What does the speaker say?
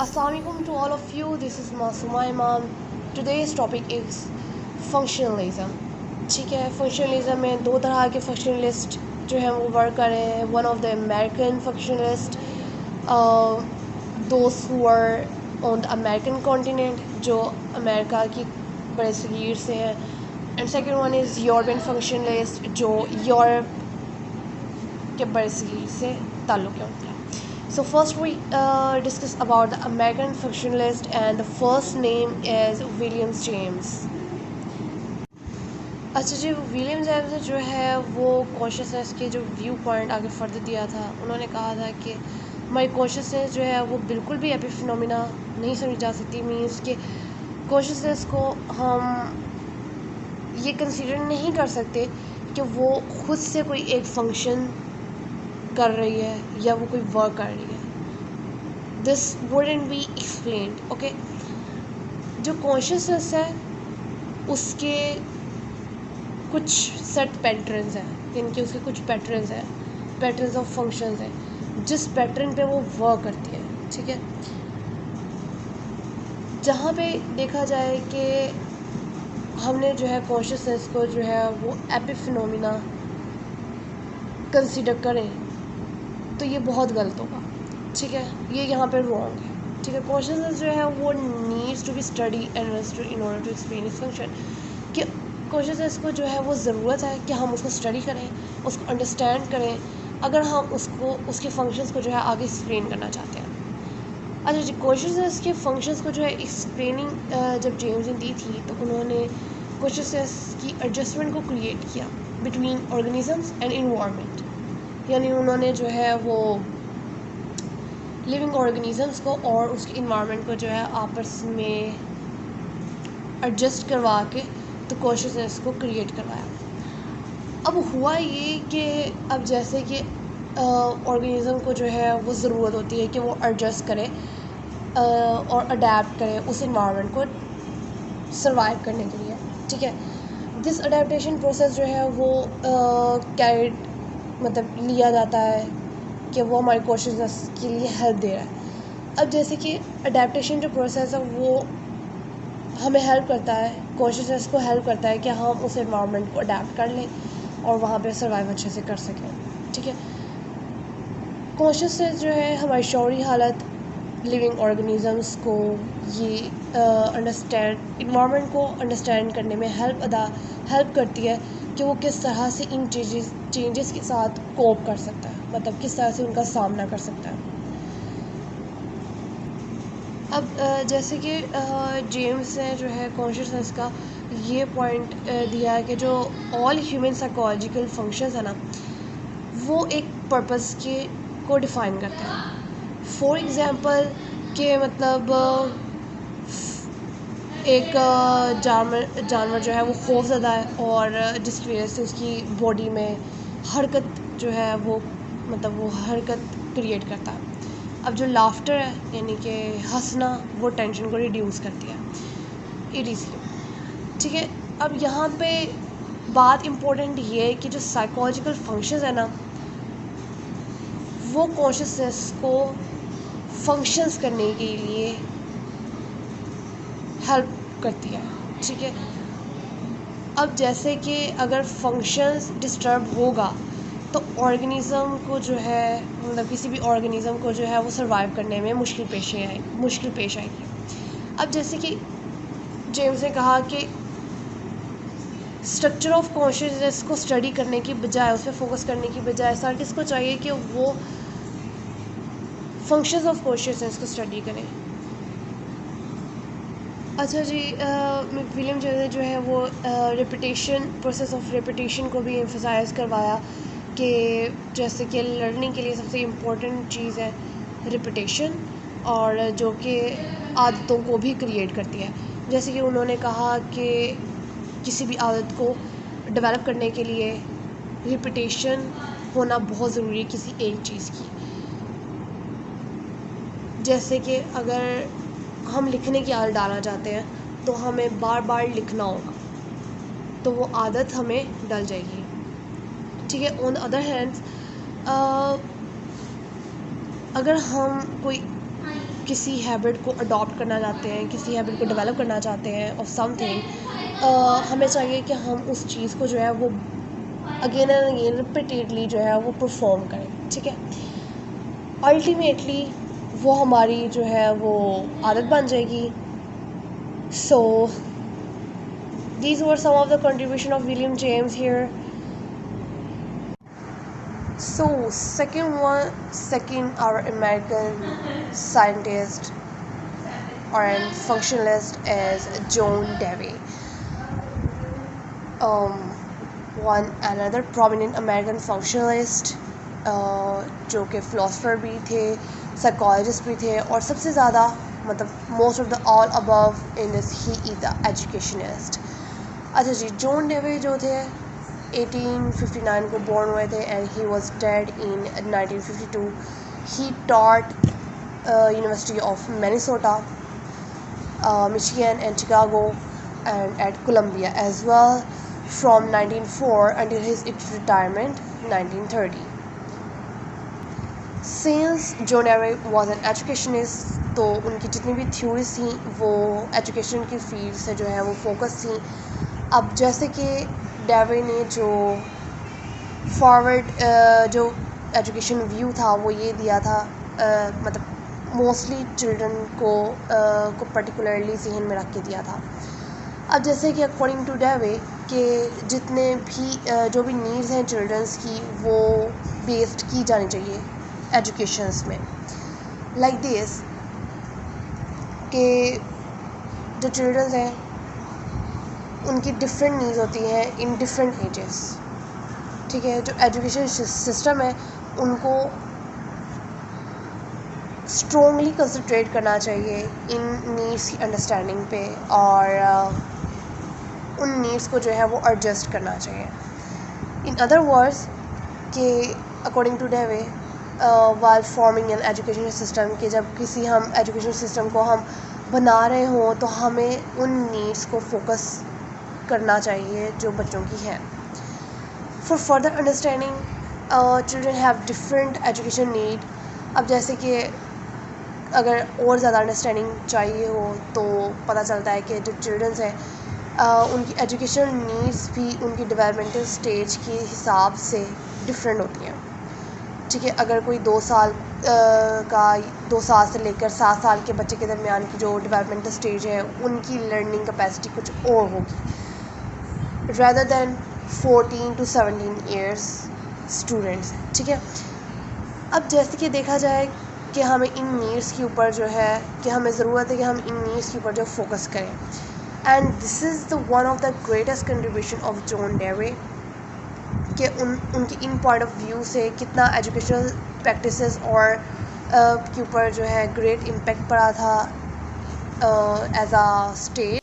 Assalamu alaikum to all of you. This is Masuma Imam. Today's topic is functionalism. ठीक है, functionalism में दो तरह के फंक्शनलिस्ट जो हैं वो वर्क कर रहे हैं. One of the American functionalist, those who are on the American continent, जो अमेरिका की बड़े सगीर से हैं. And second one is European functionalist, जो यूरोप के बड़े सगीर से ताल्लुक़ है उनका. So first we discuss about the American functionalist, and the first name is William James. अच्छा जी, विलियम जेम्स जो है वो कॉन्शियसनेस के जो व्यू पॉइंट आगे फर्दर दिया था. उन्होंने कहा था कि हमारी कॉन्शियसनेस जो है वो बिल्कुल भी एपिफिनोमिना नहीं समझी जा सकती. मीन्स कि कॉन्शियसनेस को हम ये कंसीडर नहीं कर सकते कि वो खुद से कोई एक फंक्शन कर रही है या वो कोई वर्क कर रही है. This wouldn't be explained. Okay, जो कॉन्शियसनेस है उसके कुछ सेट पैटर्न्स हैं, यानी कि उसके कुछ पैटर्न्स हैं, पैटर्न्स ऑफ फंक्शंस हैं, जिस पैटर्न पे वो वर्क करती है. ठीक है, जहाँ पे देखा जाए कि हमने जो है कॉन्शियसनेस को जो है वो एपिफिनोमिना कंसीडर करें तो ये बहुत गलत होगा. ठीक है, ये यहाँ पे रॉन्ग है. ठीक है, कॉन्शियसनेस जो है वो needs to be study and understood in order to explain its function. कि कॉन्शियसनेस को जो है वो ज़रूरत है कि हम उसको स्टडी करें, उसको अंडरस्टैंड करें, अगर हम उसको उसके फंक्शंस को जो है आगे एक्सप्लेन करना चाहते हैं. अच्छा जी, कॉन्शियसनेस के फंक्शंस को जो है एक्सप्लेनिंग जब जेम्स ने दी थी तो उन्होंने कॉन्शियसनेस की एडजस्टमेंट को क्रिएट किया बिटवीन ऑर्गेनिजम्स एंड इन्वायरमेंट. यानी उन्होंने जो है वो लिविंग ऑर्गेनिजम्स को और उसके इन्वायरमेंट को जो है आपस में एडजस्ट करवा के तो कॉन्शियसनेस को क्रिएट करवाया. अब हुआ ये कि अब जैसे कि ऑर्गेनिज़म को जो है वो ज़रूरत होती है कि वो एडजस्ट करे और अडेप्ट करे उस इन्वायरमेंट को सर्वाइव करने के लिए. ठीक है, दिस अडेप्टेशन प्रोसेस जो है वो कैरिड मतलब लिया जाता है कि वो हमारी कॉन्शियसनेस के लिए हेल्प दे रहा है. अब जैसे कि अडेप्टेशन जो प्रोसेस है वो हमें हेल्प करता है, कॉन्शियसनेस को हेल्प करता है कि हम उस एनवायरनमेंट को अडेप्ट कर लें और वहाँ पे सर्वाइव अच्छे से कर सकें. ठीक है, कॉन्शियसनेस जो है हमारी शौरी हालत लिविंग ऑर्गेनिजम्स को ये अंडरस्टैंड इन्वायरमेंट को अंडरस्टैंड करने में हेल्प करती है कि वो किस तरह से इन चेंजेस के साथ कोप कर सकता है, मतलब किस तरह से उनका सामना कर सकता है. अब जैसे कि जेम्स ने जो है कॉन्शियसनेस का ये पॉइंट दिया है कि जो ऑल ह्यूमन साइकोलॉजिकल फंक्शंस है ना वो एक पर्पस के को डिफ़ाइन करते हैं. फॉर एग्ज़ाम्पल कि मतलब एक जानवर जो है वो खौफज़दा है और जिसकी वजह से उसकी बॉडी में हरकत जो है वो मतलब वो हरकत क्रिएट करता है. अब जो लाफ्टर है यानी कि हंसना वो टेंशन को रिड्यूस करती है. ठीक है, अब यहाँ पे बात इम्पोर्टेंट ये है कि जो साइकोलॉजिकल फंक्शंस है ना वो कॉन्शियसनेस को फंक्शंस करने के लिए हेल्प करती है. ठीक है, अब जैसे कि अगर फंक्शंस डिस्टर्ब होगा तो ऑर्गेनिज़म को जो है मतलब किसी भी ऑर्गेनिज़म को जो है वो सर्वाइव करने में मुश्किल पेश आएगी. अब जैसे कि जेम्स ने कहा कि स्ट्रक्चर ऑफ कॉन्शियसनेस को स्टडी करने की बजाय, उस पर फोकस करने की बजाय साइंटिस्ट को चाहिए कि वो फंक्शंस ऑफ कॉन्शियसनेस को स्टडी करें. अच्छा जी, विलियम जेम्स ने जो है वो प्रोसेस ऑफ रेपिटेशन को भी एम्फसाइज़ करवाया कि जैसे कि लर्निंग के लिए सबसे इम्पोर्टेंट चीज़ है रेपिटेशन, और जो कि आदतों को भी क्रिएट करती है. जैसे कि उन्होंने कहा कि किसी भी आदत को डेवलप करने के लिए रेपिटेशन होना बहुत ज़रूरी है किसी एक चीज़ की. जैसे कि अगर हम लिखने की आदत डालना चाहते हैं तो हमें बार बार लिखना होगा तो वो आदत हमें डल जाएगी. ठीक है, ऑन द अदर हैंड्स अगर हम कोई کسی ہیبٹ کو اڈاپٹ کرنا چاہتے ہیں, کسی ہیبٹ کو ڈیولپ کرنا چاہتے ہیں آف سم تھنگ, ہمیں چاہیے کہ ہم اس چیز کو جو ہے وہ اگین اینڈ اگین ریپیٹیڈلی جو ہے وہ پرفارم کریں. ٹھیک ہے, الٹیمیٹلی وہ ہماری جو ہے وہ عادت بن جائے گی. So these were some of the contribution of William James here. So second our American scientist or an functionalist is John Dewey. One another prominent American functionalist جو کہ فلاسفر بھی تھے, سائیکالوجسٹ بھی تھے, اور سب سے زیادہ مطلب most of the all above in this he is the educationist. اچھا جی, جون ڈیوے جو تھے 1859 کو بورن ہوئے تھے and he was dead in 1952. He taught university of Minnesota, Michigan and Chicago and at Columbia as well from 1904 until his retirement 1930. Since John Dewey was an educationist, تو ان کی جتنی بھی تھیوریز تھیں وہ ایجوکیشن کی field سے جو ہے وہ فوکس تھیں. اب جیسے کہ ڈیوے نے جو فارورڈ جو ایجوکیشن ویو تھا وہ یہ دیا تھا, مطلب موسٹلی چلڈرن کو پرٹیکولرلی ذہن میں رکھ کے دیا تھا. اب جیسے کہ اکارڈنگ ٹو ڈیوے کہ جتنے بھی جو بھی نیڈز ہیں چلڈرنس کی وہ بیسڈ کی جانی چاہیے ایجوکیشنس میں, لائک دس کہ جو چلڈرنس ہیں ان کی ڈفرینٹ نیڈز ہوتی ہیں ان ڈفرینٹ ایجز. ٹھیک ہے, جو ایجوکیشن سسٹم ہے ان کو اسٹرانگلی کنسنٹریٹ کرنا چاہیے ان نیڈس کی انڈرسٹینڈنگ پہ, اور ان نیڈس کو جو ہے وہ ایڈجسٹ کرنا چاہیے. ان ادر ورڈس کہ اکارڈنگ ٹو ڈیوے while farming an education system, کہ جب کسی ہم ایجوکیشن سسٹم کو ہم بنا رہے ہوں تو ہمیں ان نیڈس کو فوکس کرنا چاہیے جو بچوں کی ہیں. For further understanding children have different education need. اب جیسے کہ اگر اور زیادہ انڈرسٹینڈنگ چاہیے ہو تو پتہ چلتا ہے کہ جو چلڈرنس ہیں ان کی ایجوکیشن نیڈس بھی ان کی ڈیولپمنٹل اسٹیج کے حساب سے ڈفرینٹ ہوتی ہیں. ٹھیک ہے, اگر کوئی 2 سال سے لے کر 7 سال کے بچے کے درمیان کی جو ڈیولپمنٹل اسٹیج ہے ان کی لرننگ کیپیسٹی کچھ اور ہوگی rather than 14 to 17 years students. ٹھیک ہے, اب جیسے کہ دیکھا جائے کہ ہمیں ان نیڈس کے اوپر جو ہے کہ ہمیں ضرورت ہے کہ ہم ان نیڈس کے اوپر جو فوکس کریں, and this is the one of the greatest contribution of John Dewey کہ ان کی ان پوائنٹ آف ویو سے کتنا ایجوکیشنل پریکٹسز اور کے اوپر جو ہے گریٹ امپیکٹ پڑا تھا ایز اے اسٹیٹ.